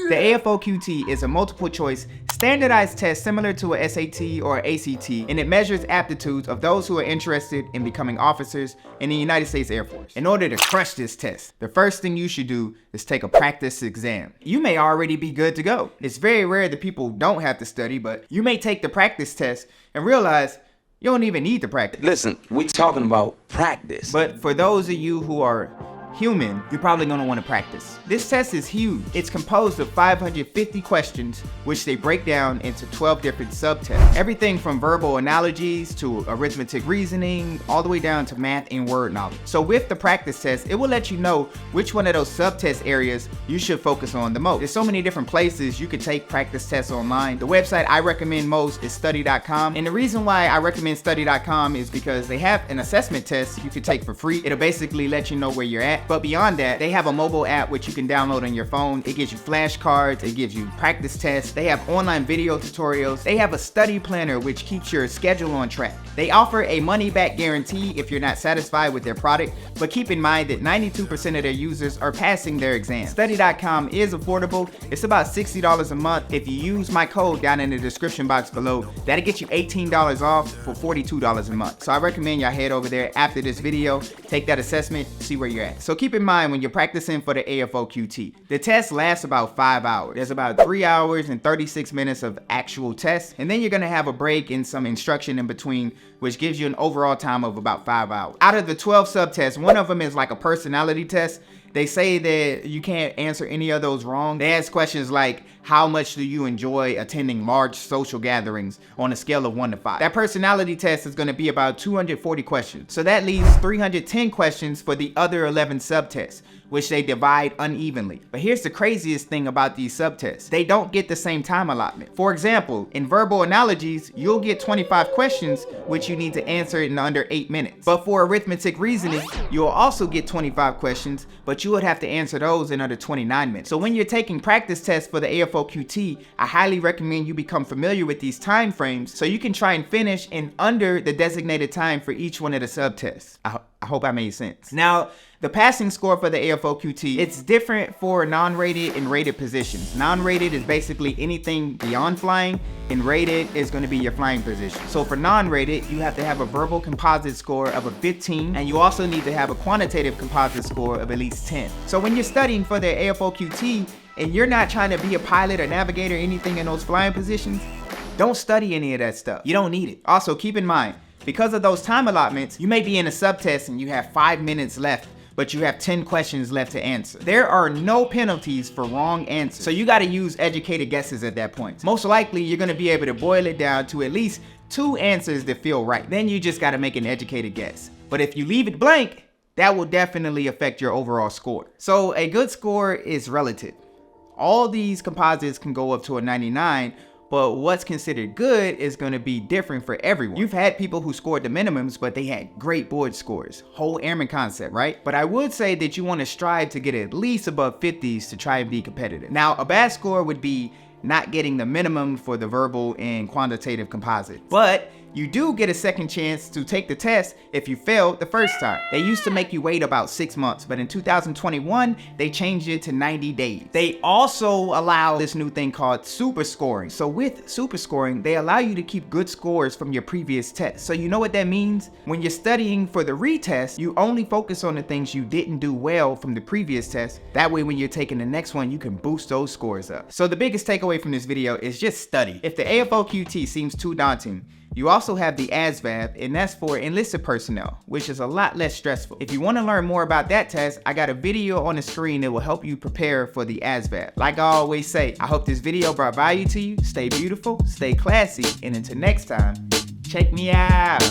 The AFOQT is a multiple choice standardized test similar to a SAT or ACT, and it measures aptitudes of those who are interested in becoming officers in the United States Air Force. In order to crush this test, the first thing you should do is take a practice exam. You may already be good to go. It's very rare that people don't have to study, but you may take the practice test and realize you don't even need to practice. Listen, we're talking about practice. But for those of you who are human, you're probably gonna wanna practice. This test is huge. It's composed of 550 questions, which they break down into 12 different subtests. Everything from verbal analogies to arithmetic reasoning, all the way down to math and word knowledge. So with the practice test, it will let you know which one of those subtest areas you should focus on the most. There's so many different places you could take practice tests online. The website I recommend most is Study.com. And the reason why I recommend Study.com is because they have an assessment test you can take for free. It'll basically let you know where you're at. But beyond that, they have a mobile app which you can download on your phone. It gives you flashcards, it gives you practice tests. They have online video tutorials. They have a study planner which keeps your schedule on track. They offer a money-back guarantee if you're not satisfied with their product, but keep in mind that 92% of their users are passing their exams. Study.com is affordable. It's about $60 a month. If you use my code down in the description box below, that'll get you $18 off for $42 a month. So I recommend y'all head over there after this video, take that assessment, see where you're at. So keep in mind when you're practicing for the AFOQT, the test lasts about 5 hours. There's about 3 hours and 36 minutes of actual tests, and then you're gonna have a break and some instruction in between, which gives you an overall time of about 5 hours. Out of the 12 subtests, one of them is like a personality test. They say that you can't answer any of those wrong. They ask questions like, how much do you enjoy attending large social gatherings on a scale of 1 to 5? That personality test is gonna be about 240 questions. So that leaves 310 questions for the other 11 subtests, which they divide unevenly. But here's the craziest thing about these subtests. They don't get the same time allotment. For example, in verbal analogies, you'll get 25 questions, which you need to answer in under 8 minutes. But for arithmetic reasoning, you'll also get 25 questions, but you would have to answer those in under 29 minutes. So when you're taking practice tests for the AFOQT, I highly recommend you become familiar with these time frames so you can try and finish in under the designated time for each one of the subtests. I hope I made sense. Now, the passing score for the AFOQT, it's different for non-rated and rated positions. Non-rated is basically anything beyond flying, and rated is going to be your flying position. So for non-rated, you have to have a verbal composite score of a 15, and you also need to have a quantitative composite score of at least 10. So when you're studying for the AFOQT, and you're not trying to be a pilot or navigator or anything in those flying positions, don't study any of that stuff. You don't need it. Also, keep in mind, because of those time allotments, you may be in a subtest and you have 5 minutes left, but you have 10 questions left to answer. There are no penalties for wrong answers, so you gotta use educated guesses at that point. Most likely, you're gonna be able to boil it down to at least 2 answers that feel right. Then you just gotta make an educated guess. But if you leave it blank, that will definitely affect your overall score. So a good score is relative. All these composites can go up to a 99, but what's considered good is going to be different for everyone. You've had people who scored the minimums, but they had great board scores. Whole airman concept, right? But I would say that you want to strive to get at least above 50s to try and be competitive. Now, a bad score would be not getting the minimum for the verbal and quantitative composite. But you do get a second chance to take the test if you failed the first time. They used to make you wait about 6 months, but in 2021, they changed it to 90 days. They also allow this new thing called super scoring. So with super scoring, they allow you to keep good scores from your previous test. So you know what that means? When you're studying for the retest, you only focus on the things you didn't do well from the previous test. That way, when you're taking the next one, you can boost those scores up. So the biggest takeaway from this video is just study. If the AFOQT seems too daunting, you also have the ASVAB, and that's for enlisted personnel, which is a lot less stressful. If you want to learn more about that test, I got a video on the screen that will help you prepare for the ASVAB. Like I always say, I hope this video brought value to you. Stay beautiful, stay classy, and until next time, check me out.